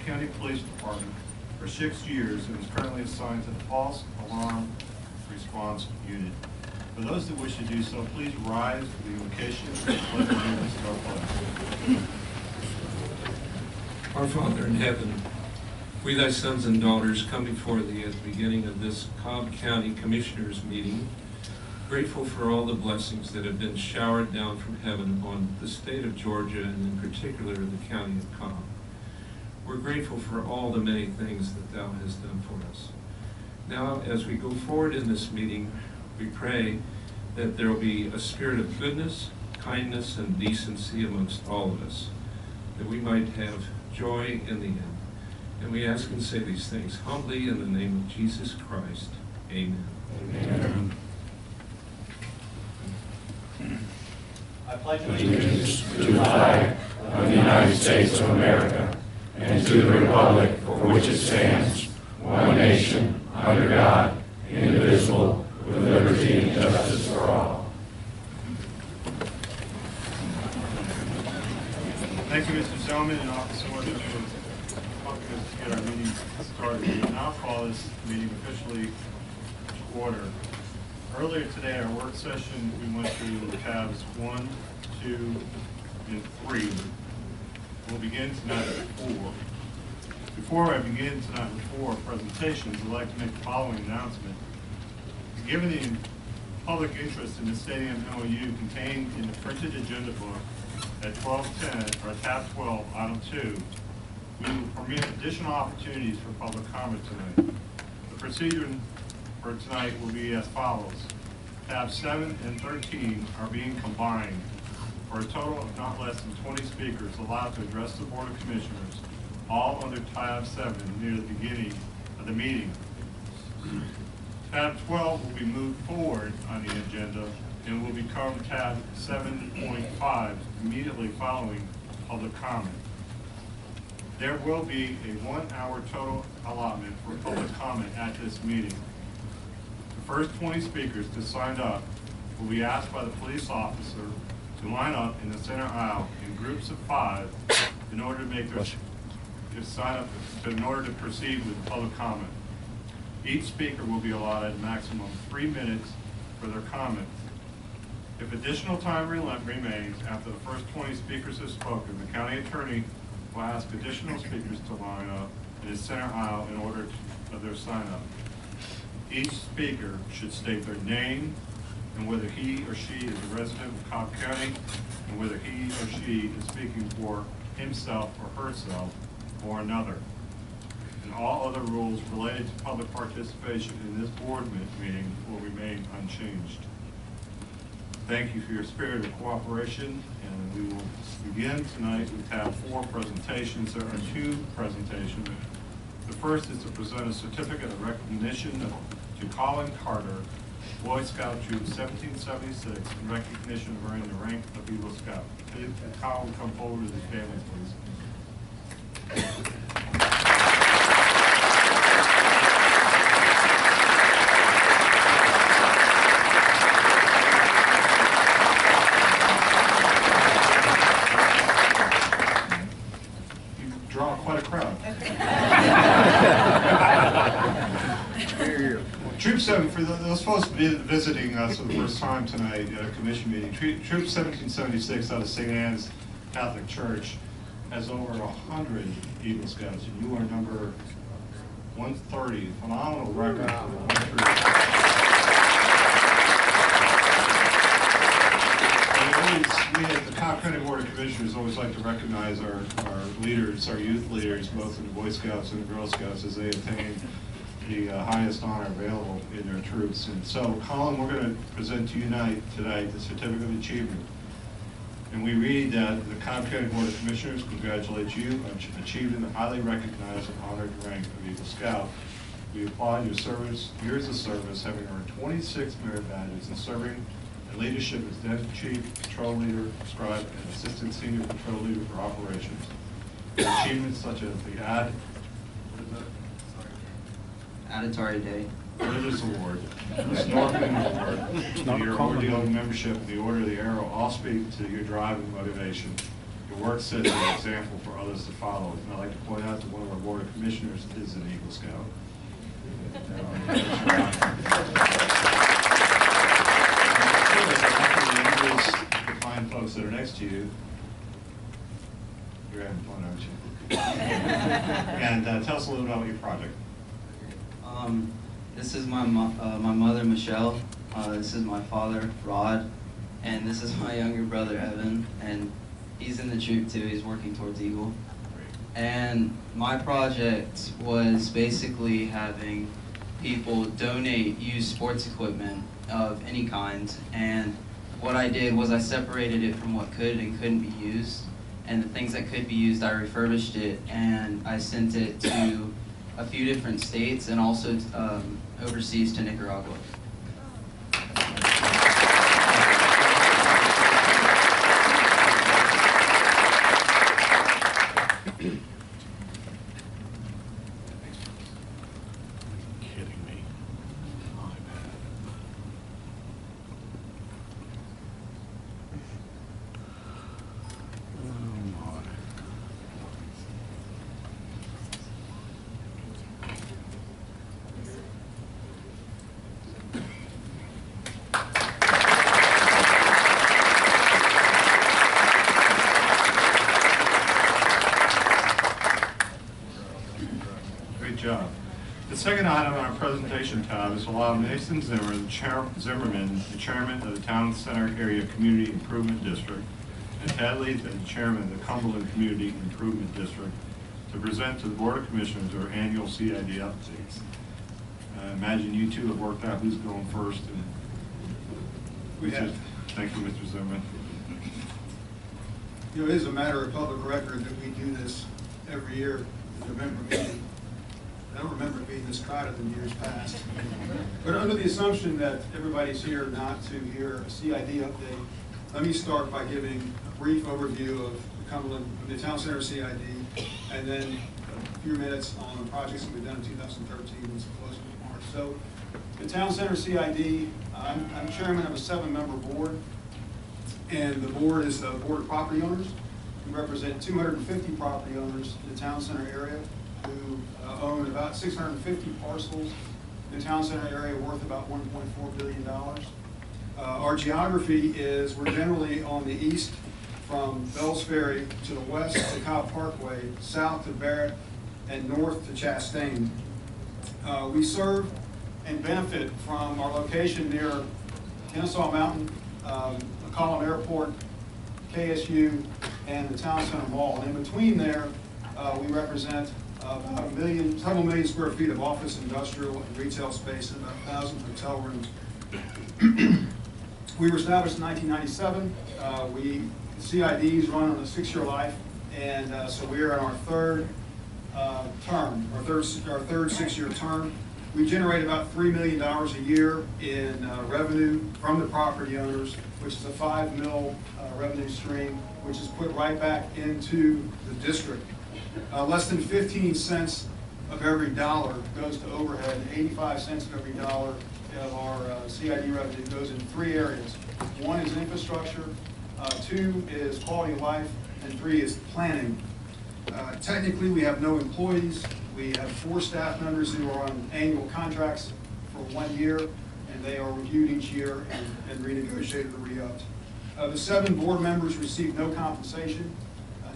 County Police Department for 6 years and is currently assigned to the False Alarm Response Unit. For those that wish to do so, please rise for the invocation and pledge allegiance to our flag. Our Father in heaven, we thy sons and daughters come before thee at the beginning of this Cobb County Commissioners meeting, grateful for all the blessings that have been showered down from heaven on the state of Georgia and in particular the county of Cobb. We're grateful for all the many things that thou hast done for us. Now, as we go forward in this meeting, we pray that there will be a spirit of goodness, kindness, and decency amongst all of us, that we might have joy in the end. And we ask and say these things humbly in the name of Jesus Christ. Amen. Amen. I pledge Allegiance to the flag of the United States of America and to the republic for which it stands, one nation, under God, indivisible, with liberty and justice for all. Thank you, Mr. Zellman and Officer Woodruff, for helping us to get our meeting started. We will now call this meeting officially to order. Earlier today, our work session, we went through tabs 1, 2, and 3. We'll begin tonight at 4. Before I begin tonight with 4 presentations, I'd like to make the following announcement. Given the public interest in the stadium MOU contained in the printed agenda book at 1210, or tab 12, item 2, we will permit additional opportunities for public comment tonight. The procedure for tonight will be as follows. Tabs 7 and 13 are being combined for a total of not less than 20 speakers allowed to address the Board of Commissioners, all under tab 7 near the beginning of the meeting. Tab 12 will be moved forward on the agenda and will become tab 7.5 immediately following public comment. There will be a 1-hour total allotment for public comment at this meeting. The first 20 speakers that signed up will be asked by the police officer to line up in the center aisle in groups of 5 in order to make their sign up in order to proceed with public comment. Each speaker will be allotted a maximum of 3 minutes for their comments. If additional time remains after the first 20 speakers have spoken, the county attorney will ask additional speakers to line up in the center aisle in order of their sign up. Each speaker should state their name and whether he or she is a resident of Cobb County and whether he or she is speaking for himself or herself or another. And all other rules related to public participation in this board meeting will remain unchanged. Thank you for your spirit of cooperation, and we will begin tonight with tab 4 presentations. There are 2 presentations. The first is to present a certificate of recognition to Colin Carter, Boy Scout Troop 1776, in recognition of earning the rank of Eagle Scout. Colin, come forward with his family, please. Troop 7, for those folks visiting us for the first time tonight at a commission meeting, Troop 1776 out of St. Anne's Catholic Church has over 100 Eagle Scouts, and you are number 130, phenomenal record for one troop. We at the Cobb County Board of Commissioners always like to recognize our leaders, our youth leaders, both in the Boy Scouts and the Girl Scouts, as they attain the highest honor available in their troops. And so, Colin, we're going to present to you tonight the Certificate of Achievement. And we read that the Cobb County Board of Commissioners congratulates you on achieving the highly recognized and honored rank of Eagle Scout. We applaud your years of service, having earned 26 merit badges in serving and leadership as then Chief Patrol Leader, Scribe, and Assistant Senior Patrol Leader for Operations. Achievements such as the Auditory Day, Religious Award, the Snorkeling Award, your ordeal membership, and the Order of the Arrow all speak to your drive and motivation. Your work sets an example for others to follow. And I'd like to point out that one of our Commissioners is an Eagle Scout. The fine folks that are next to you, you're having fun, aren't you? And tell us a little about your project. This is my mother, Michelle. This is my father, Rod. And this is my younger brother, Evan. And he's in the troop too. He's working towards Eagle. And my project was basically having people donate used sports equipment of any kind. And what I did was I separated it from what could and couldn't be used. And the things that could be used, I refurbished it and I sent it to a few different states and also overseas to Nicaragua. Kidding me. Great job. The second item on our presentation tab is to allow Mason Zimmerman, the chairman of the Town Center Area Community Improvement District, and Tad Leith, the chairman of the Cumberland Community Improvement District, to present to the Board of Commissioners their annual CID updates. I imagine you two have worked out who's going first. And We have. Thank you, Mr. Zimmerman. You know, it is a matter of public record that we do this every year in November meeting. I don't remember it being this crowded in years past. But under the assumption that everybody's here not to hear a CID update, let me start by giving a brief overview of the Town Center CID, and then a few minutes on the projects that we've done in 2013 and some closing remarks. So, the Town Center CID, I'm chairman of a 7-member board, and the board is the board of property owners. We represent 250 property owners in the Town Center area who own about 650 parcels in the Town Center area worth about $1.4 billion. Our geography is we're generally on the east from Bells Ferry to the west to Cobb Parkway, south to Barrett, and north to Chastain. We serve and benefit from our location near Kennesaw Mountain, McCollum Airport, KSU, and the Town Center Mall. And in between there, we represent about several million square feet of office, industrial, and retail space, and about 1,000 hotel rooms. We were established in 1997. CIDs run on a 6-year life, and so we are in our third term, our third 6-year term. We generate about $3 million a year in revenue from the property owners, which is a $5 million revenue stream, which is put right back into the district. Less than 15 cents of every dollar goes to overhead, and 85 cents of every dollar of our CID revenue goes in 3 areas. 1 is infrastructure, 2 is quality of life, and 3 is planning. Technically, we have no employees. We have 4 staff members who are on annual contracts for 1 year, and they are reviewed each year and renegotiated or re-upped. The 7 board members receive no compensation,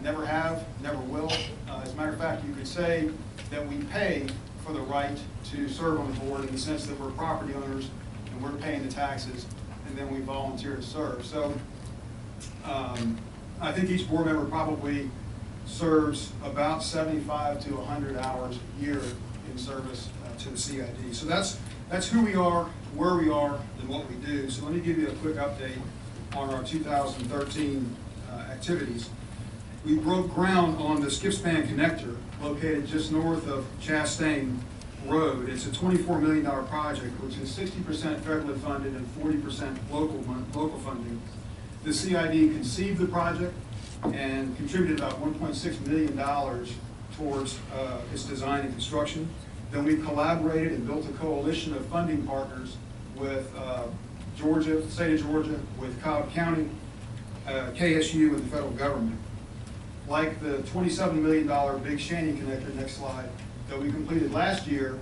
never have, never will. As a matter of fact, you could say that we pay for the right to serve on the board in the sense that we're property owners and we're paying the taxes, and then we volunteer to serve. So I think each board member probably serves about 75 to 100 hours a year in service to the CID. So that's who we are, where we are, and what we do. So let me give you a quick update on our 2013 activities. We broke ground on the Skip-Span connector located just north of Chastain Road. It's a $24 million project, which is 60% federally funded and 40% local funding. The CID conceived the project and contributed about $1.6 million towards its design and construction. Then we collaborated and built a coalition of funding partners with Georgia, the state of Georgia, with Cobb County, KSU, and the federal government. Like the $27 million Big Shanty connector, next slide, that we completed last year,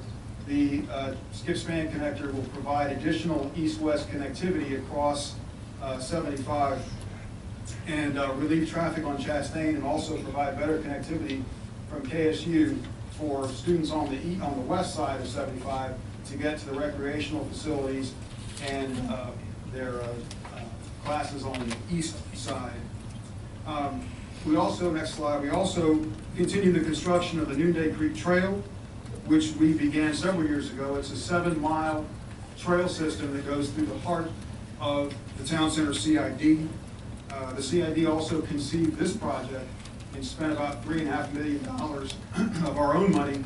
the skip span connector will provide additional east-west connectivity across 75 and relieve traffic on Chastain, and also provide better connectivity from KSU for students on the west side of 75 to get to the recreational facilities and their classes on the east side. We also, next slide, we also continue the construction of the Noonday Creek Trail, which we began several years ago. It's a 7-mile trail system that goes through the heart of the Town Center CID. The CID also conceived this project and spent about $3.5 million of our own money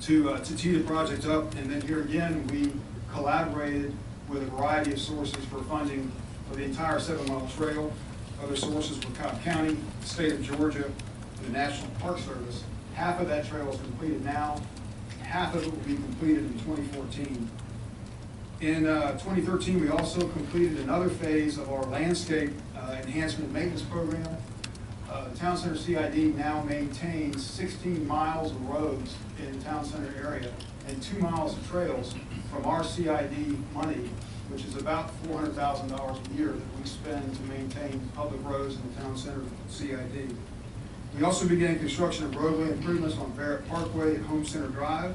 to tee the project up. And then here again, we collaborated with a variety of sources for funding for the entire 7-mile trail. Other sources were Cobb County, the state of Georgia, and the National Park Service. Half of that trail is completed now. Half of it will be completed in 2014. In 2013, we also completed another phase of our landscape enhancement maintenance program. The Town Center CID now maintains 16 miles of roads in the Town Center area and 2 miles of trails from our CID money, which is about $400,000 a year that we spend to maintain public roads in the Town Center CID. We also began construction of roadway improvements on Barrett Parkway and Home Center Drive.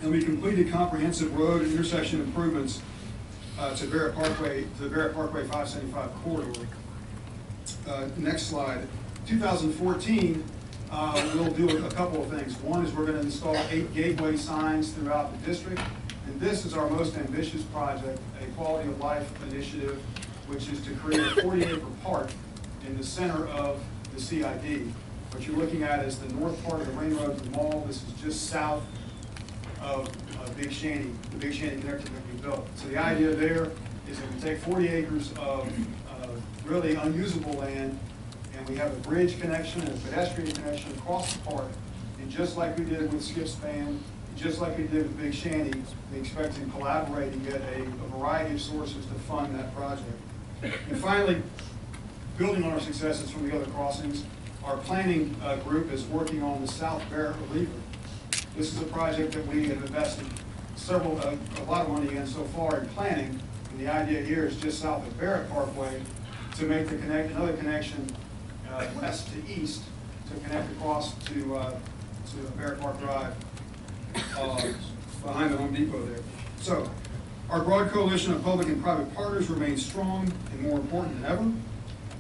And we completed comprehensive road and intersection improvements to the Barrett Parkway 575 corridor. Next slide. 2014, we'll do a couple of things. One is we're going to install 8 gateway signs throughout the district. And this is our most ambitious project, a quality of life initiative, which is to create a 40-acre park in the center of the CID. What you're looking at is the north part of the Ring Road Mall. This is just south of Big Shanty, the Big Shanty connector that we built. So the idea there is that we take 40 acres of really unusable land, and we have a bridge connection and a pedestrian connection across the park. And just like we did with Skip Span, just like we did with Big Shanty, we expect to collaborate and get a variety of sources to fund that project. And finally, building on our successes from the other crossings, our planning group is working on the South Barrett Reliever. This is a project that we have invested a lot of money in so far in planning, and the idea here is just south of Barrett Parkway to make another connection west to east to connect across to Barrett Park Drive behind the Home Depot there. So our broad coalition of public and private partners remains strong and more important than ever.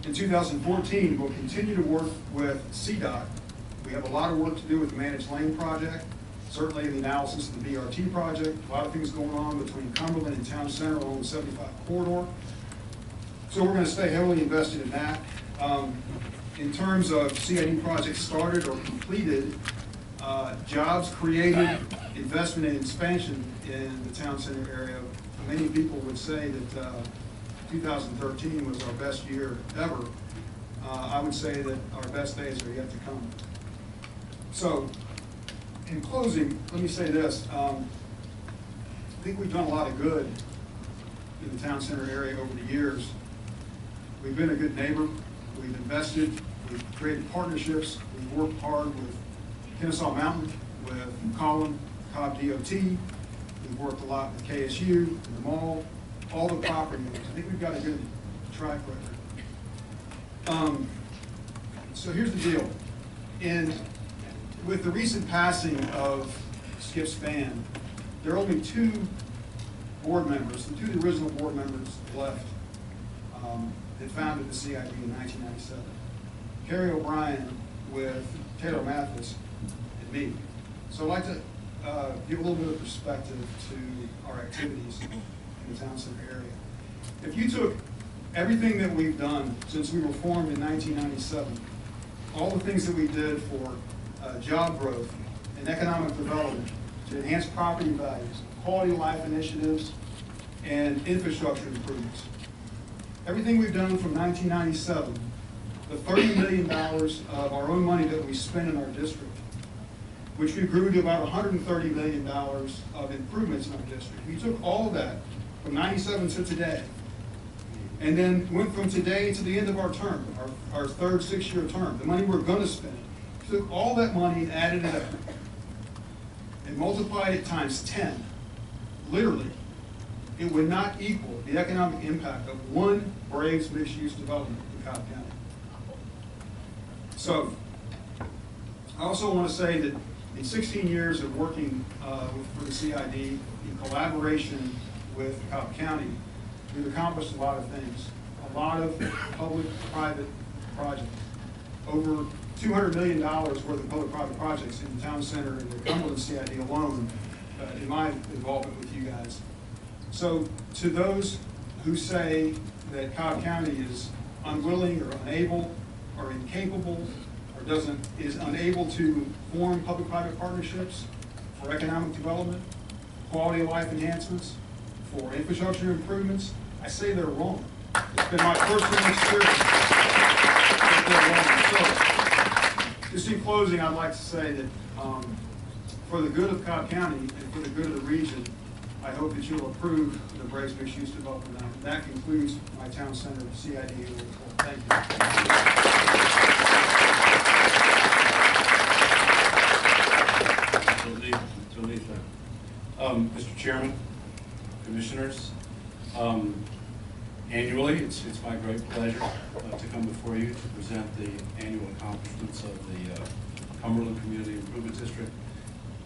In 2014, we'll continue to work with CDOT. We have a lot of work to do with the Managed Lane project, certainly the analysis of the BRT project, a lot of things going on between Cumberland and Town Center along the 75 corridor. So we're going to stay heavily invested in that. In terms of CID projects started or completed, jobs created, investment and expansion in the Town Center area, many people would say that 2013 was our best year ever. I would say that our best days are yet to come. So, in closing, let me say this. I think we've done a lot of good in the Town Center area over the years. We've been a good neighbor. We've invested. We've created partnerships. We've worked hard with Kennesaw Mountain, with Cobb DOT. We've worked a lot with KSU, and the mall, all the property owners. I think we've got a good track record. So here's the deal. With the recent passing of Skip Span, there are only 2 board members, the 2 of the original board members left that founded the CID in 1997. Kerry O'Brien with Taylor Mathis and me. So I'd like to give a little bit of perspective to our activities in the Town Center area. If you took everything that we've done since we were formed in 1997, all the things that we did for job growth and economic development to enhance property values, quality of life initiatives, and infrastructure improvements. Everything we've done from 1997, the $30 million of our own money that we spent in our district, which we grew to about $130 million of improvements in our district. We took all of that from 97 to today, and then went from today to the end of our term, our third 6-year term, the money we're going to spend, took all that money and added it up and multiplied it times 10, literally, it would not equal the economic impact of one Braves mixed-use development in Cobb County. So, I also want to say that in 16 years of working for the CID, in collaboration with Cobb County, we've accomplished a lot of things. A lot of public-private projects. Over $200 million worth of public-private projects in the town center and the Cumberland CID alone, in my involvement with you guys. So to those who say that Cobb County is unwilling or unable or incapable or is unable to form public-private partnerships for economic development, quality of life enhancements, for infrastructure improvements, I say they're wrong. It's been my personal experience that they're wrong. So, just in closing, I'd like to say that for the good of Cobb County and for the good of the region, I hope that you'll approve the Braves mixed-use development. And that concludes my town center CID report. Thank you. Mr. Chairman, Commissioners, annually, it's my great pleasure to come before you to present the annual accomplishments of the Cumberland Community Improvement District.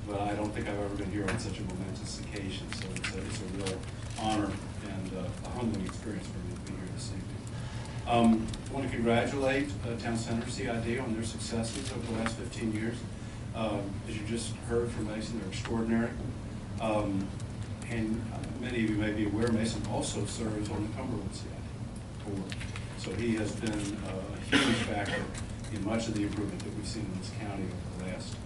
But I don't think I've ever been here on such a momentous occasion, so it's a real honor and a humbling experience for me to be here this evening. I want to congratulate Town Center CID on their successes over the last 15 years. As you just heard from Mason, they're extraordinary. And many of you may be aware, Mason also serves on the Cumberland CID board. So he has been a huge factor in much of the improvement that we've seen in this county over the last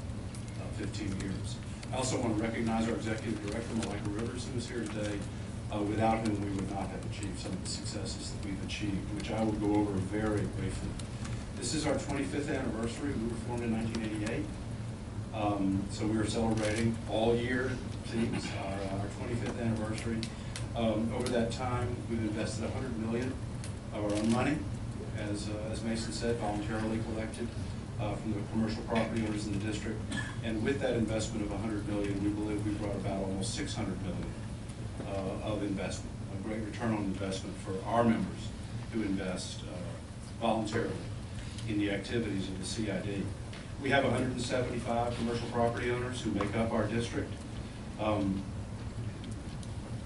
15 years. I also want to recognize our Executive Director, Malika Rivers, who is here today, without whom we would not have achieved some of the successes that we've achieved, which I will go over very briefly. This is our 25th anniversary. We were formed in 1988. So we are celebrating all year, it seems, our 25th anniversary. Over that time, we've invested $100 million of our own money, as Mason said, voluntarily collected from the commercial property owners in the district. And with that investment of $100 million, we believe we brought about almost $600 million of investment, a great return on investment for our members who invest voluntarily in the activities of the CID. We have 175 commercial property owners who make up our district.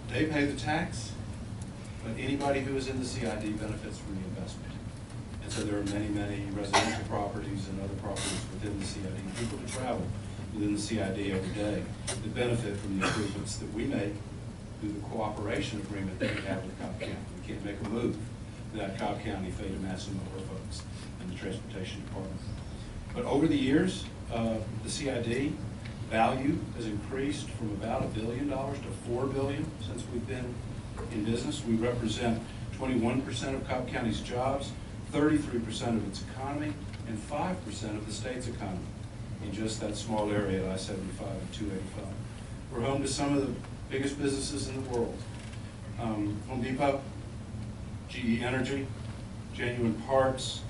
They pay the tax, but anybody who is in the CID benefits from the investment. And so there are many residential properties and other properties within the CID, and people who travel within the CID every day that benefit from the improvements that we make through the cooperation agreement that we have with Cobb County. We can't make a move without Cobb County, Fayette, Massimo, our folks, and the Transportation Department. But over the years, the CID value has increased from about $1 billion to $4 billion since we've been in business. We represent 21% of Cobb County's jobs, 33% of its economy, and 5% of the state's economy in just that small area at I-75 and 285. We're home to some of the biggest businesses in the world. Home Depot, GE Energy, Genuine Parts,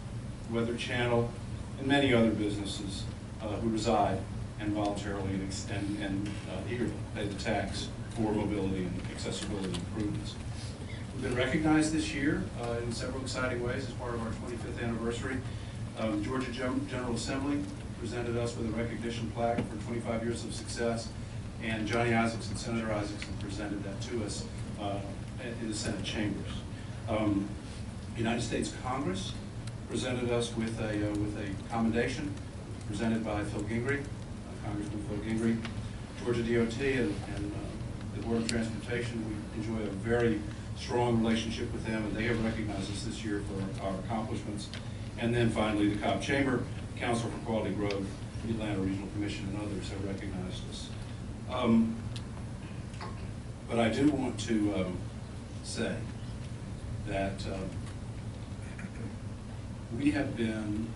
Weather Channel, and many other businesses who reside and voluntarily and eagerly pay the tax for mobility and accessibility improvements. We've been recognized this year in several exciting ways as part of our 25th anniversary. Georgia General Assembly presented us with a recognition plaque for 25 years of success, and Johnny Isakson, Senator Isakson, presented that to us in the Senate chambers. United States Congress presented us with a commendation presented by Phil Gingrey, Congressman Phil Gingrey. Georgia DOT and the Board of Transportation, we enjoy a very strong relationship with them, and they have recognized us this year for our accomplishments. And then finally, the Cobb Chamber, Council for Quality Growth, the Atlanta Regional Commission, and others have recognized us. But I do want to say that we have been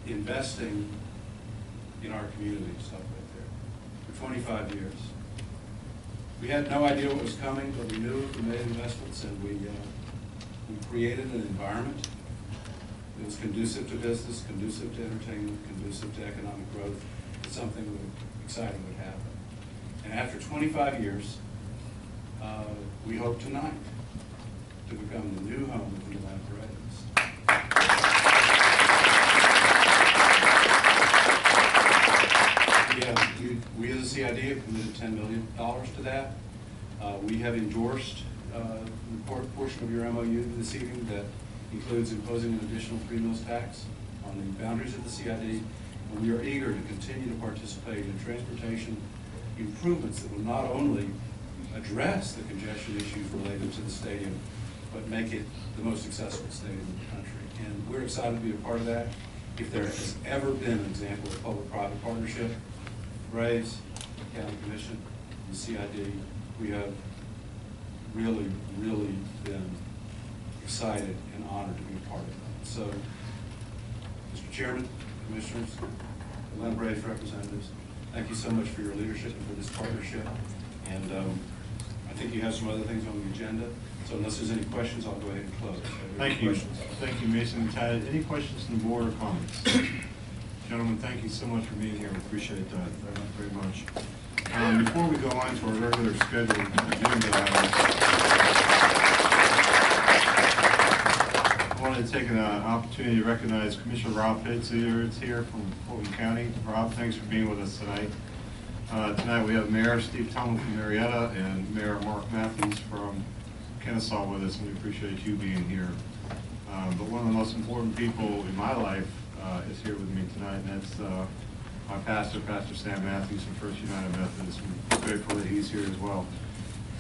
investing in our community, stuff right there, for 25 years. We had no idea what was coming, but we knew we made investments, and we created an environment It was conducive to business, conducive to entertainment, conducive to economic growth. It's something that exciting would happen. And after 25 years, we hope tonight to become the new home of the Atlanta Braves. We as a CID have committed $10 million to that. We have endorsed the portion of your MOU this evening that includes imposing an additional pre-mills tax on the boundaries of the CID, and we are eager to continue to participate in transportation improvements that will not only address the congestion issues related to the stadium, but make it the most accessible stadium in the country. And we're excited to be a part of that. If there has ever been an example of public-private partnership, Braves, County Commission, and CID, we have really, really been excited and honored to be a part of that. So, Mr. Chairman, Commissioners, Atlanta Braves representatives, thank you so much for your leadership and for this partnership. And I think you have some other things on the agenda. So unless there's any questions, I'll go ahead and close. Thank you. Thank you, Mason and Tad. Any questions from the board or comments? Gentlemen, thank you so much for being here. We appreciate that very much. Before we go on to our regular scheduled agenda items, I wanted to take an opportunity to recognize Commissioner Rob Pitts here from Fulton County. Rob, thanks for being with us tonight. Tonight we have Mayor Steve Tillman from Marietta and Mayor Mark Matthews from Kennesaw with us, and we appreciate you being here. But one of the most important people in my life is here with me tonight, and that's my pastor, Pastor Sam Matthews from First United Methodist. I'm grateful that he's here as well.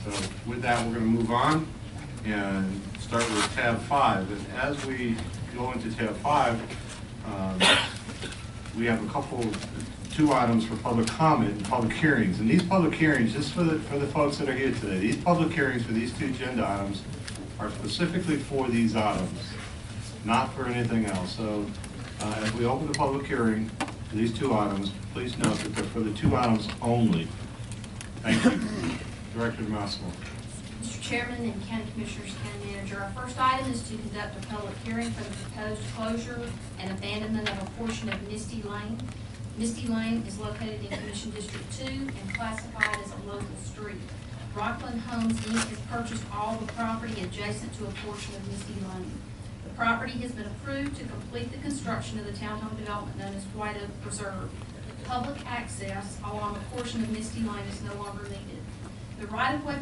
So with that, we're going to move on and start with tab 5. And as we go into tab 5, we have two items for public comment and public hearings. And these public hearings, just for the folks that are here today, these public hearings for these two agenda items are specifically for these items, not for anything else. So as we open the public hearing for these two items, please note that they're for the two items only. Thank you. Director DeMassimo. Mr. Chairman and County Commissioners, County Manager, our first item is to conduct a public hearing for the proposed closure and abandonment of a portion of Misty Lane. Misty Lane is located in Commission District 2 and classified as a local street. Rockland Homes, Inc. has purchased all the property adjacent to a portion of Misty Lane. The property has been approved to complete the construction of the townhome development known as White Oak Preserve. Public access along a portion of Misty Lane is no longer needed. The right-of-way on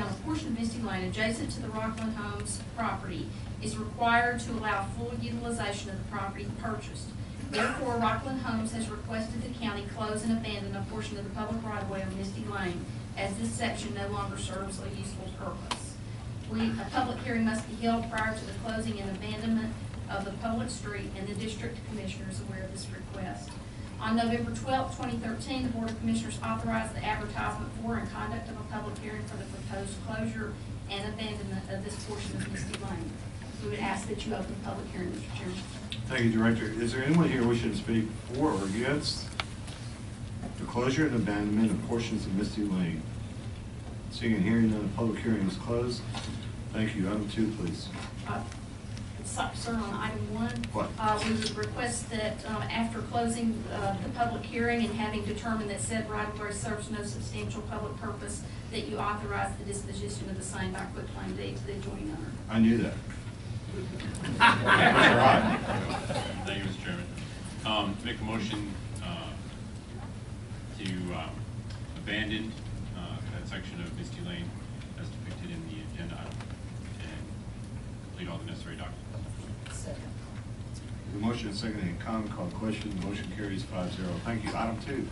a portion of Misty Lane adjacent to the Rockland Homes property is required to allow full utilization of the property purchased. Therefore, Rockland Homes has requested the county close and abandon a portion of the public right-of-way on Misty Lane, as this section no longer serves a useful purpose. A public hearing must be held prior to the closing and abandonment of the public street, and the district commissioner is aware of this request. On November 12, 2013, the Board of Commissioners authorized the advertisement for and conduct of a public hearing for the proposed closure and abandonment of this portion of Misty Lane. We would ask that you open the public hearing, Mr. Chairman. Thank you, Director. Is there anyone here wishing to speak for or against the closure and abandonment of portions of Misty Lane? Seeing and hearing none, the public hearing is closed. Thank you. Item 2, please. Sir, on item 1, What? we would request that after closing the public hearing and having determined that said right-of-way serves no substantial public purpose, that you authorize the disposition of the same by quitclaim deed to the adjoining owner. I knew that. Thank you, Mr. Chairman. Make a motion to abandon that section of Misty Lane as depicted in the agenda item and complete all the necessary documents. Second. The motion is second. Any comment, call the question. The motion carries 5-0. Thank you. Item 2.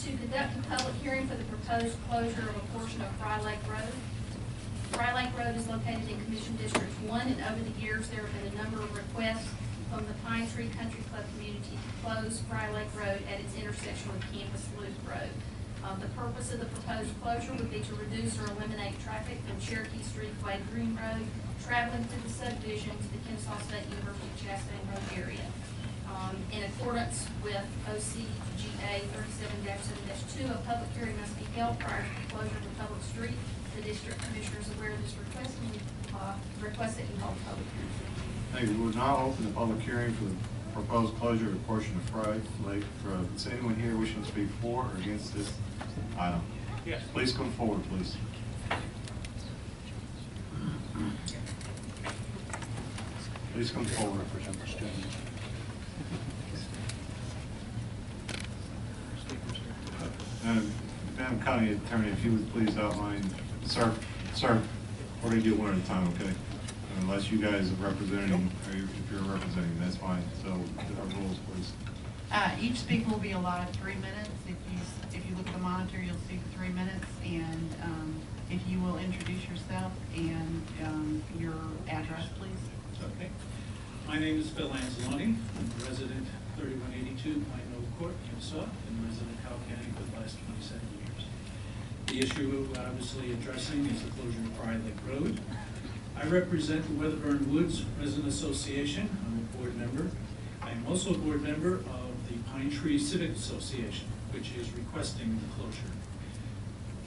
To conduct a public hearing for the proposed closure of a portion of Fry Lake Road. Fry Lake Road is located in Commission District 1, and over the years there have been a number of requests from the Pine Tree Country Club community to close Fry Lake Road at its intersection with Campus Loop Road. The purpose of the proposed closure would be to reduce or eliminate traffic from Cherokee Street, Clay Green Road, traveling through the subdivision to the Kennesaw State University Chastain Road area. In accordance with OCGA 37-7-2, a public hearing must be held prior to the closure of the public street. The district commissioner is aware of this request and request that you hold a public hearing. Hey, we will now open the public hearing for the proposed closure of a portion of Fry Lake Road. Is anyone here wishing to speak for or against this item? Yes. Please come forward, please. Please come forward. Madam County Attorney, if you would please outline, sir, we're going to do it one at a time, okay? Unless you guys are representing, or if you're representing, that's fine. So, our rules, please. Each speaker will be allotted 3 minutes. If you look at the monitor, you'll see the 3 minutes. And if you will introduce yourself and your address, please. Okay. My name is Phil Anzalone. I'm a resident 3182 Pine Nov Court, Kennesaw, and resident of Cobb County for the last 27 years. The issue we're obviously addressing is the closure of Fry Lake Road. I represent the Weatherburn Woods Resident Association. I'm a board member. I am also a board member of the Pine Tree Civic Association, which is requesting the closure.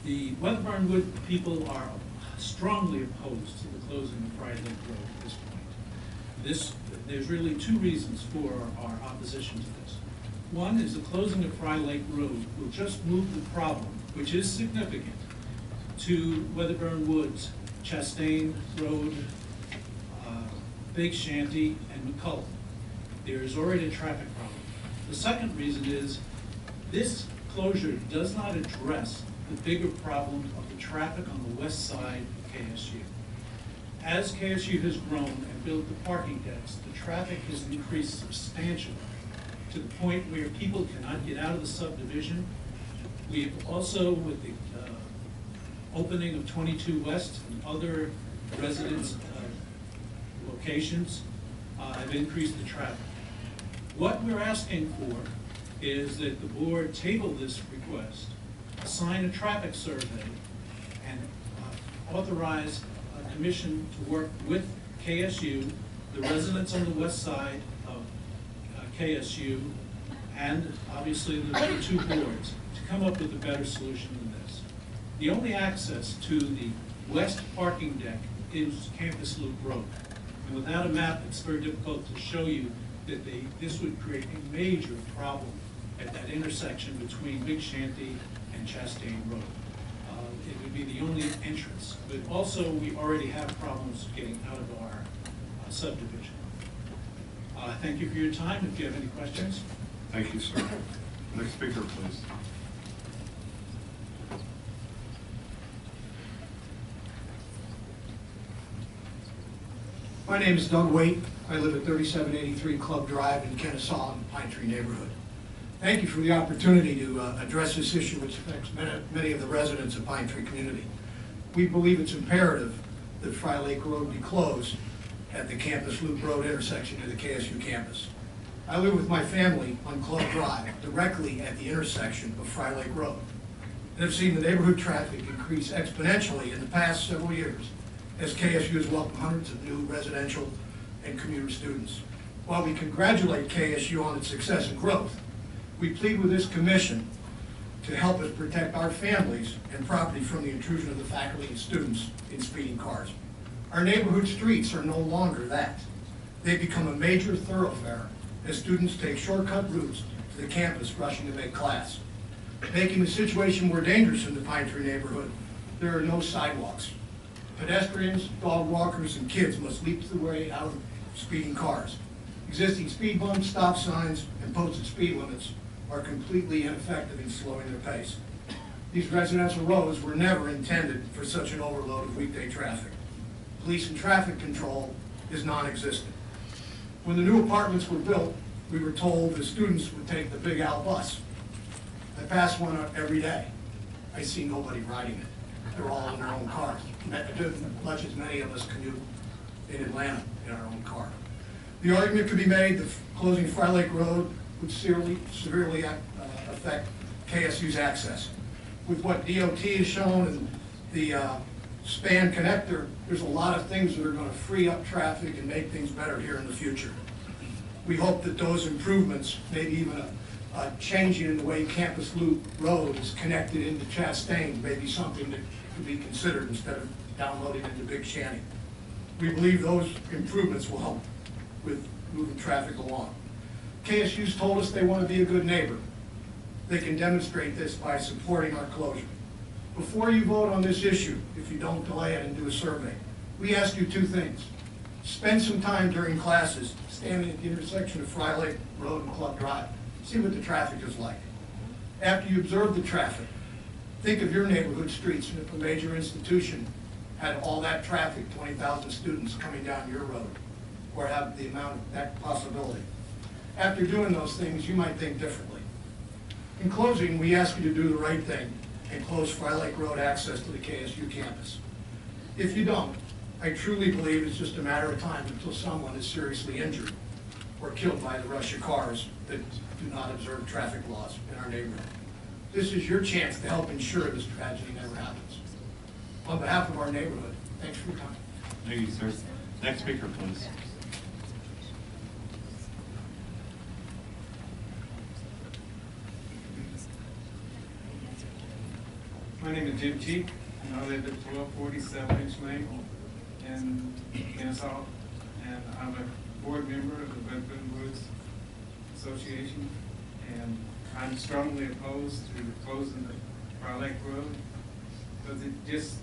The Weatherburn Wood people are strongly opposed to the closing of Fry Lake Road at this point. There's really two reasons for our opposition to this. One is the closing of Fry Lake Road will just move the problem, which is significant, to Weatherburn Woods, Chastain Road, Big Shanty, and McCullough. There is already a traffic problem. The second reason is this closure does not address the bigger problem of the traffic on the west side of KSU. As KSU has grown and built the parking decks, the traffic has increased substantially to the point where people cannot get out of the subdivision. We've also, with the opening of 22 West and other residence locations, have increased the traffic. What we're asking for is that the board table this request, assign a traffic survey, and authorize a commission to work with KSU, the residents on the west side of KSU, and obviously the two boards, to come up with a better solution than this. The only access to the west parking deck is Campus Loop Road. And without a map, it's very difficult to show you that this would create a major problem at that intersection between Big Shanty and Chastain Road. It would be the only entrance, but also we already have problems getting out of our subdivision. Thank you for your time. If you have any questions. Thank you, sir. Next speaker, please. My name is Doug Waite. I live at 3783 Club Drive in Kennesaw in the Pine Tree neighborhood. Thank you for the opportunity to address this issue, which affects many of the residents of Pine Tree community. We believe it's imperative that Fry Lake Road be closed at the Campus Loop Road intersection to the KSU campus. I live with my family on Club Drive, directly at the intersection of Fry Lake Road, and have seen the neighborhood traffic increase exponentially in the past several years as KSU has welcomed hundreds of new residential and commuter students. While we congratulate KSU on its success and growth, we plead with this commission to help us protect our families and property from the intrusion of the faculty and students in speeding cars. Our neighborhood streets are no longer that. They've become a major thoroughfare as students take shortcut routes to the campus rushing to make class. Making the situation more dangerous in the Pine Tree neighborhood, there are no sidewalks. Pedestrians, dog walkers, and kids must leap their way out of speeding cars. Existing speed bumps, stop signs, and posted speed limits are completely ineffective in slowing their pace. These residential roads were never intended for such an overload of weekday traffic. Police and traffic control is non-existent. When the new apartments were built, we were told the students would take the Big Al bus. I pass one every day. I see nobody riding it. They're all in their own cars, much as many of us commute in Atlanta in our own car. The argument could be made that closing Fry Lake Road would severely affect KSU's access. With what DOT has shown and the span connector, there's a lot of things that are going to free up traffic and make things better here in the future. We hope that those improvements, maybe even a changing in the way Campus Loop Road is connected into Chastain, may be something that could be considered instead of downloading into Big Shanty. We believe those improvements will help with moving traffic along. KSU's told us they want to be a good neighbor. They can demonstrate this by supporting our closure. Before you vote on this issue, if you don't delay it and do a survey, we ask you two things. Spend some time during classes standing at the intersection of Fry Lake Road and Club Drive. See what the traffic is like. After you observe the traffic, think of your neighborhood streets, and if a major institution had all that traffic, 20,000 students coming down your road, or have the amount of that possibility. After doing those things, you might think differently. In closing, we ask you to do the right thing and close Fry Lake Road access to the KSU campus. If you don't, I truly believe it's just a matter of time until someone is seriously injured or killed by the rush of cars that do not observe traffic laws in our neighborhood. This is your chance to help ensure this tragedy never happens. On behalf of our neighborhood, thanks for your time. Thank you, sir. Next speaker, please. My name is Jim Cheek, and I live at 1247 Inch Lane in Kennesaw, and I'm a board member of the Bedford Woods Association, and I'm strongly opposed to closing the Fry Lake Road because it just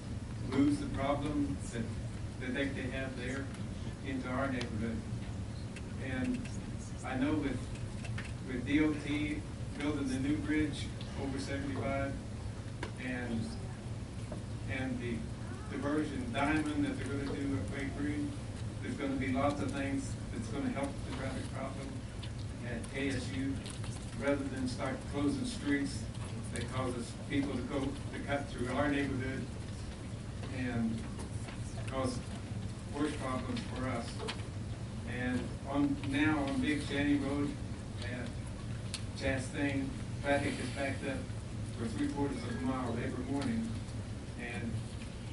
moves the problem that they have there into our neighborhood. And I know with DOT building the new bridge over 75 and the diversion diamond that they're going to do at Way Green, there's going to be lots of things that's going to help the traffic problem at KSU, rather than start closing streets that causes people to cut through our neighborhood and cause worse problems for us. And now on Big Shanty Road at Chastain, traffic is backed up for 3/4 of a mile every morning. And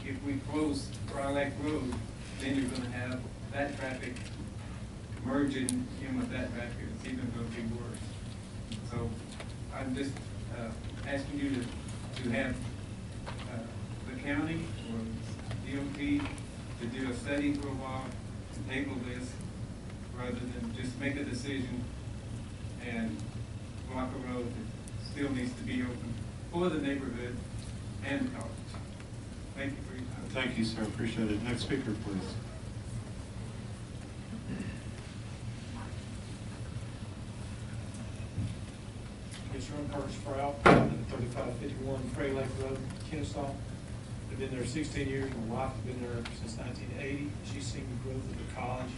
if we close Fry Lake Road, then you're gonna have that traffic merging in with that traffic. It's even gonna be worse. So I'm just asking you to have the county or DOT to do a study for a while and table this rather than just make a decision and block a road that still needs to be open for the neighborhood and the college. Thank you for your time. Thank you, sir. Appreciate it. Next speaker, please. Yes, I'm Curtis Sprout, 3551 Fray Lake Road, Kennesaw. I've been there 16 years. My wife has been there since 1980. She's seen the growth of the college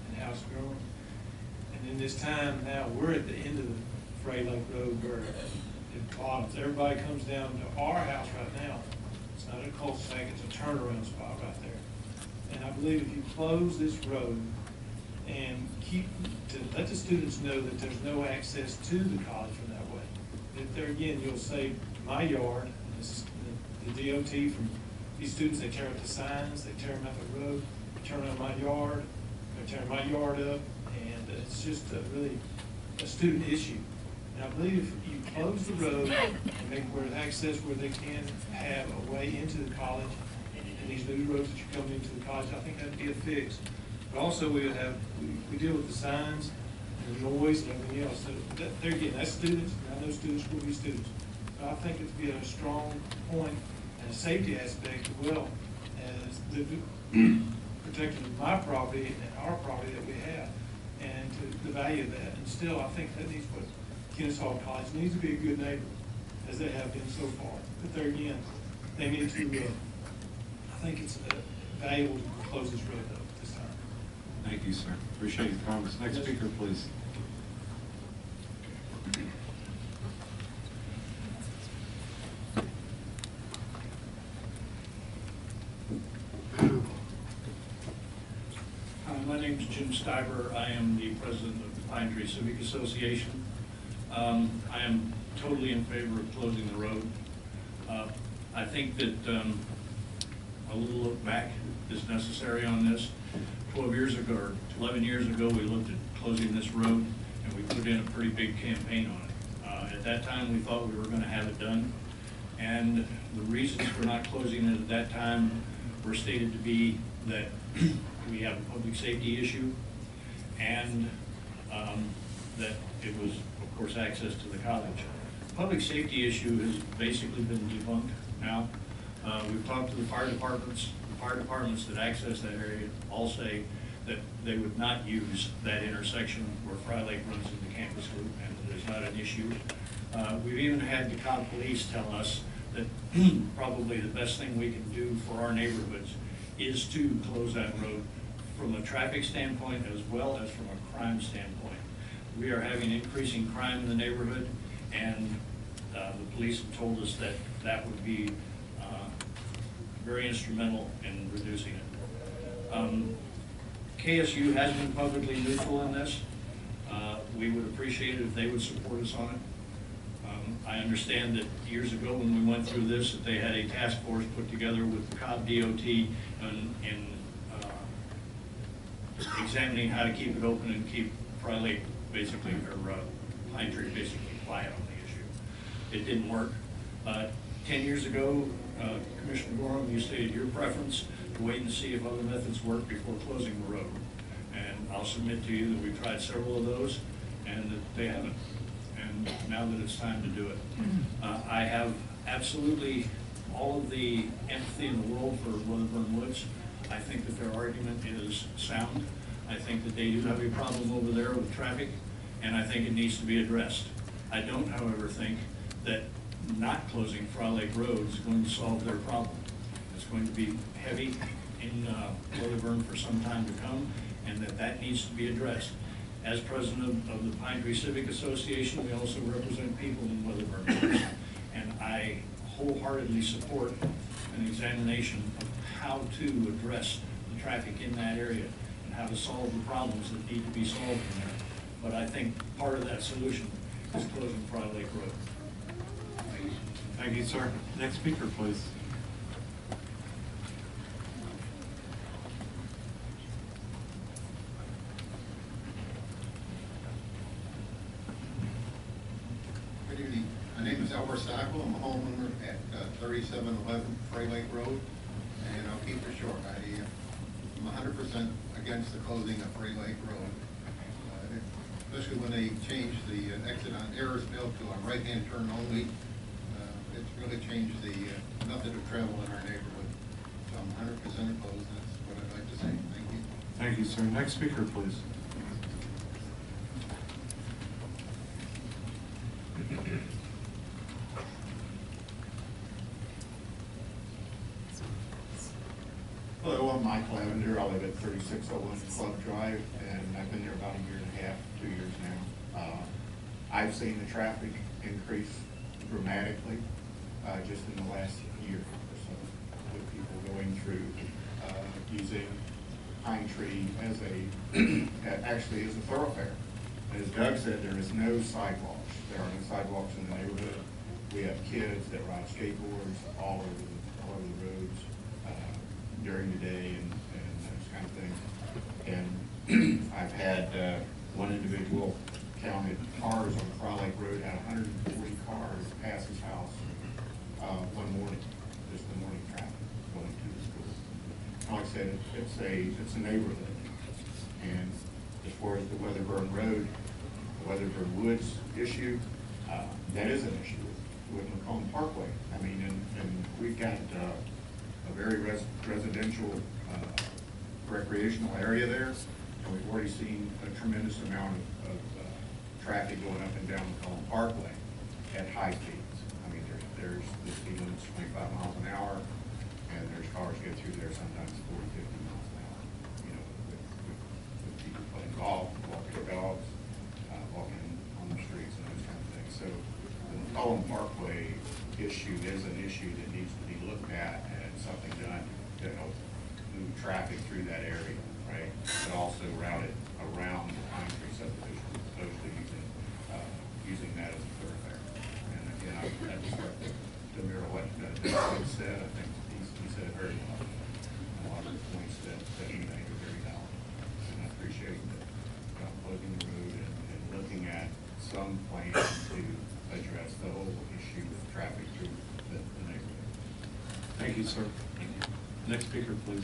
and how it's growing. And in this time now, we're at the end of the Fray Lake Road where it bottoms. Everybody comes down to our house right now. It's not a cul-de-sac, it's a turnaround spot right there. And I believe if you close this road and let the students know that there's no access to the college from that way, that there again, you'll save my yard, the DOT from these students, they tear up the signs, they tear them up the road, they turn on my yard, they tear my yard up, and it's just really a student issue. And I believe if you close the road and make where access where they can have a way into the college and these new roads that you're coming into the college, I think that'd be a fix. But also we deal with the signs and the noise and everything else. So they're getting, that's students, and I know students will be students. So I think it'd be a strong point and a safety aspect as well as the protection of my property and our property that we have and to the value of that. And still, I think that needs what Kennesaw College needs to be a good neighbor, as they have been so far. But there again, they need to, I think it's valuable to close this road up this time. Thank you, sir. Appreciate your comments. Next speaker, please. My name is Jim Stiver. I am the president of the Pine Tree Civic Association. I am totally in favor of closing the road. I think that a little look back is necessary on this. 12 years ago, or 11 years ago, we looked at closing this road, and we put in a pretty big campaign on it. At that time, we thought we were going to have it done, and the reasons for not closing it at that time were stated to be that we have a public safety issue, and that it was, of course, access to the college. Public safety issue has basically been debunked now. We've talked to the fire departments. The fire departments that access that area all say that they would not use that intersection where Fry Lake runs into Campus Loop, and there's not an issue. We've even had the Cobb Police tell us that probably the best thing we can do for our neighborhoods is to close that road from a traffic standpoint as well as from a crime standpoint. We are having increasing crime in the neighborhood, and the police have told us that that would be very instrumental in reducing it. KSU has been publicly neutral in this. We would appreciate it if they would support us on it. I understand that years ago when we went through this, that they had a task force put together with the Cobb DOT in examining how to keep it open and keep Fry Lake basically, or Pine Tree basically quiet on the issue. It didn't work. 10 years ago, Commissioner Gorham, you stated your preference to wait and see if other methods work before closing the road. And I'll submit to you that we've tried several of those and that they haven't. And now that it's time to do it. I have absolutely all of the empathy in the world for Weatherburn Woods. I think that their argument is sound. I think that they do have a problem over there with traffic, and I think it needs to be addressed. I don't, however, think that not closing Fry Lake Road is going to solve their problem. It's going to be heavy in Weatherburn for some time to come, and that needs to be addressed. As president of the Pine Tree Civic Association, we also represent people in Weatherburn. And I wholeheartedly support an examination of how to address the traffic in that area and how to solve the problems that need to be solved in there. But I think part of that solution is closing Fry Lake Road. Thank you, sir. Next speaker, please. Good evening. My name is Albert Stockwell. I'm a homeowner at 3711 Fray Lake Road, and I'll keep it short. I'm 100% against the closing of Fray Lake Road, especially when they changed the exit on Arisville to a right-hand turn only. It's really changed the method of travel in our neighborhood. So I'm 100% opposed. That's what I'd like to say. Thank you. Thank you, sir. Next speaker, please. Hello, I'm Mike Lavender. I live at 3601 Club Drive, and I've been there about a year and a half, 2 years now. I've seen the traffic increase dramatically just in the last year or so, with people going through using Pine Tree as actually as a thoroughfare. As Doug said, there is no sidewalks. There are no sidewalks in the neighborhood. We have kids that ride skateboards all over the roads during the day and those kind of things. And I've had one individual counted cars on Fry Lake Road, had 140 cars pass his house one morning, just the morning traffic going to the school. Like I said, it's a neighborhood. And as far as the Weatherburn Road, the Weatherburn Woods issue, that is an issue with Macomb Parkway. I mean, and we've got a very residential recreational area there, and we've already seen a tremendous amount of traffic going up and down Macomb Parkway at high speeds. I mean, there's the speed limit's 25 miles an hour, and there's cars get through there sometimes 40, 50 miles an hour. You know, with people playing golf, walking their dogs, walking on the streets and those kind of things. So the Macomb Parkway issue is an issue that needs to be looked at and something done to help move traffic through that area, right? But also route it around the Pine Tree subdivision, as opposed to using that as a thoroughfare. And again, I just like to mirror what Doug said. I think he said it very well. And a lot of the points that he made are very valid. And I appreciate that closing the road and looking at some plans to address the whole issue with traffic through the neighborhood. Thank you, sir. Thank you. Next speaker, please.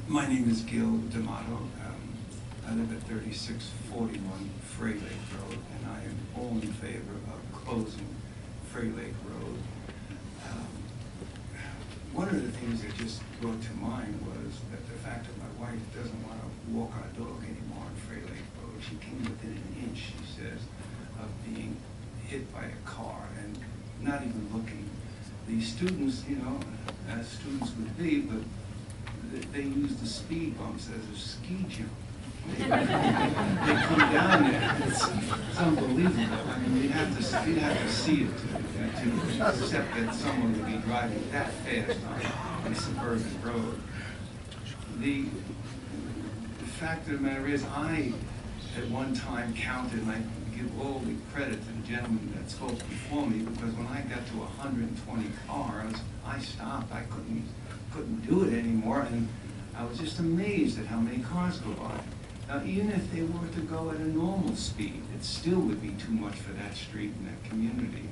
My name is Gil D'Amato. I live at 3641 Fray Lake Road, and I am all in favor of closing Fray Lake Road. One of the things that just brought to mind was that the fact that my wife doesn't want to walk our dog anymore on Fray Lake Road. She came within an inch, she says, of being hit by a car and not even looking. The students, you know, as students would be, but they use the speed bumps as a ski jump. They come down there. It's unbelievable. I mean, you'd have to see it to accept that someone would be driving that fast on a suburban road. The fact of the matter is, I at one time counted, and I give all the credit to the gentleman that spoke before me, because when I got to 120 cars, I stopped. I couldn't do it anymore, and I was just amazed at how many cars go by. Now, even if they were to go at a normal speed, it still would be too much for that street and that community.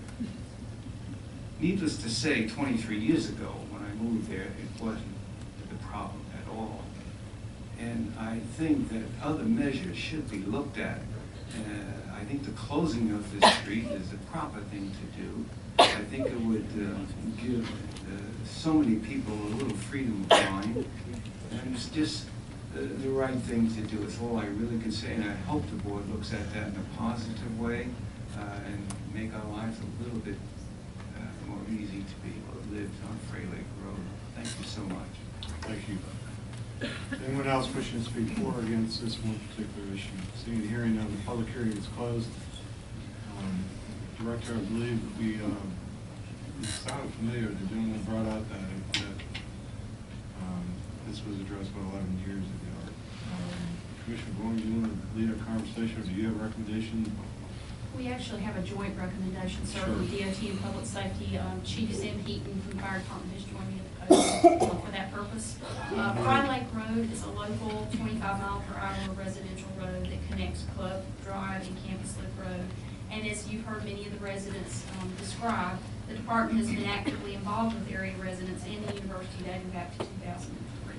Needless to say, 23 years ago, when I moved there, it wasn't the problem at all. And I think that other measures should be looked at. I think the closing of this street is the proper thing to do. I think it would give so many people a little freedom of mind, and it's just the right thing to do. It's all I really can say, and I hope the board looks at that in a positive way and make our lives a little bit more easy to be lived on Fray Lake Road. Thank you so much. Thank you. Anyone else wishing to speak for or against this one particular issue? Seeing and hearing none, the public hearing is closed. Director, I believe it sounded familiar. The gentleman brought out that this was addressed about 11 years ago. Commissioner Bourne, do you want to lead a conversation, or do you have a recommendation? We actually have a joint recommendation, sir, from DOT and Public Safety. Chief Sam Heaton from the Fire Department has joined me at the post for that purpose. Fry Lake Road is a local 25-mile-per-hour residential road that connects Club Drive and Campus Loop Road. And as you've heard many of the residents describe, the department has been actively involved with area residents and the university dating back to 2003.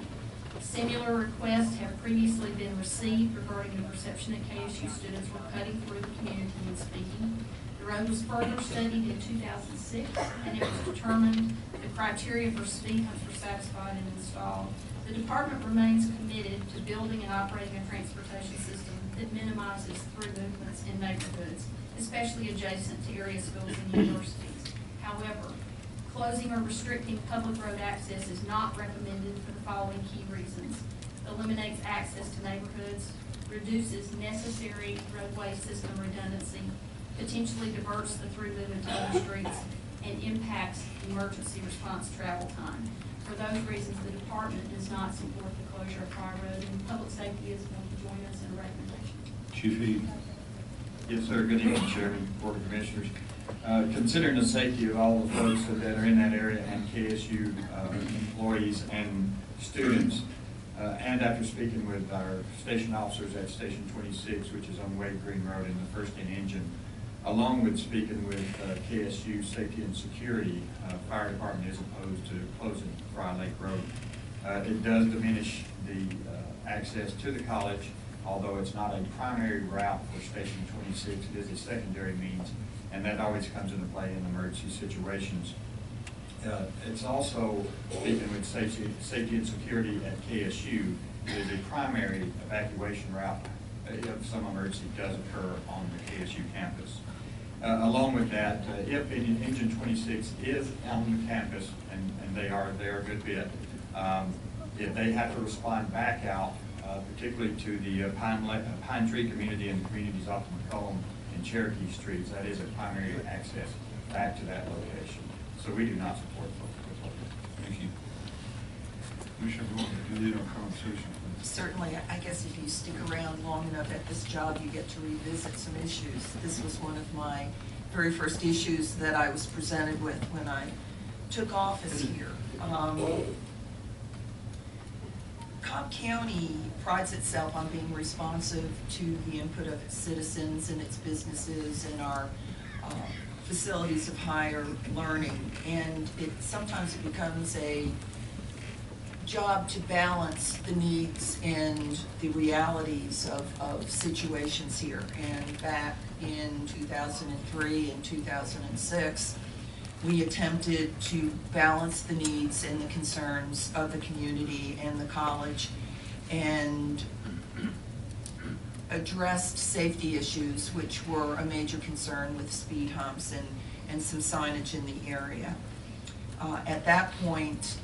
Similar requests have previously been received regarding the perception that KSU students were cutting through the community and speeding. The road was further studied in 2006, and it was determined the criteria for speed humps were satisfied and installed. The department remains committed to building and operating a transportation system that minimizes through movements in neighborhoods, especially adjacent to area schools and universities. However, closing or restricting public road access is not recommended for the following key reasons. Eliminates access to neighborhoods, reduces necessary roadway system redundancy, potentially diverts the through movement to other streets, and impacts emergency response travel time. For those reasons, the department does not support the closure of Fry Road, and Public Safety is going to join us in a recommendation. Chief Heaton. Yes, sir. Good evening, Chairman, Board of Commissioners. Considering the safety of all the folks that are in that area and KSU employees and students, and after speaking with our station officers at Station 26, which is on Wade Green Road in the First and Engine, along with speaking with KSU Safety and Security, Fire Department is opposed to closing Fry Lake Road. It does diminish the access to the college, although it's not a primary route for Station 26. It is a secondary means, and that always comes into play in emergency situations. It's also, speaking with safety and security at KSU, it is a primary evacuation route if some emergency does occur on the KSU campus. Along with that, if Engine 26 is on the campus, and they are there a good bit, if they have to respond back out, particularly to the Pine Tree community and the communities off of McCollum and Cherokee Streets, that is a primary access back to that location. So we do not support both. Thank you. Commissioner Bourne, could you lead our conversation, please? Certainly. I guess if you stick around long enough at this job, you get to revisit some issues. This was one of my very first issues that I was presented with when I took office here. Cobb County prides itself on being responsive to the input of its citizens and its businesses and our facilities of higher learning, and sometimes it becomes a job to balance the needs and the realities of situations here. And back in 2003 and 2006, we attempted to balance the needs and the concerns of the community and the college, and addressed safety issues, which were a major concern with speed humps and some signage in the area. At that point,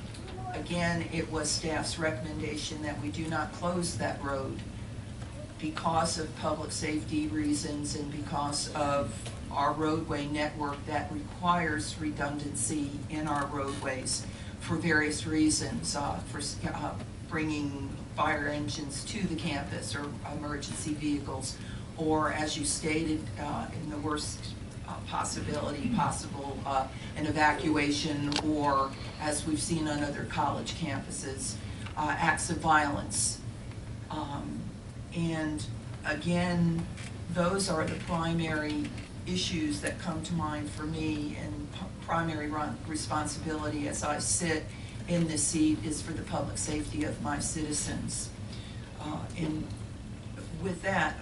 again, it was staff's recommendation that we do not close that road because of public safety reasons and because of our roadway network that requires redundancy in our roadways for various reasons, for bringing fire engines to the campus or emergency vehicles, or as you stated, in the worst possible, an evacuation, or as we've seen on other college campuses, acts of violence. And again, those are the primary issues that come to mind for me, and primary responsibility as I sit in this seat is for the public safety of my citizens. And with that,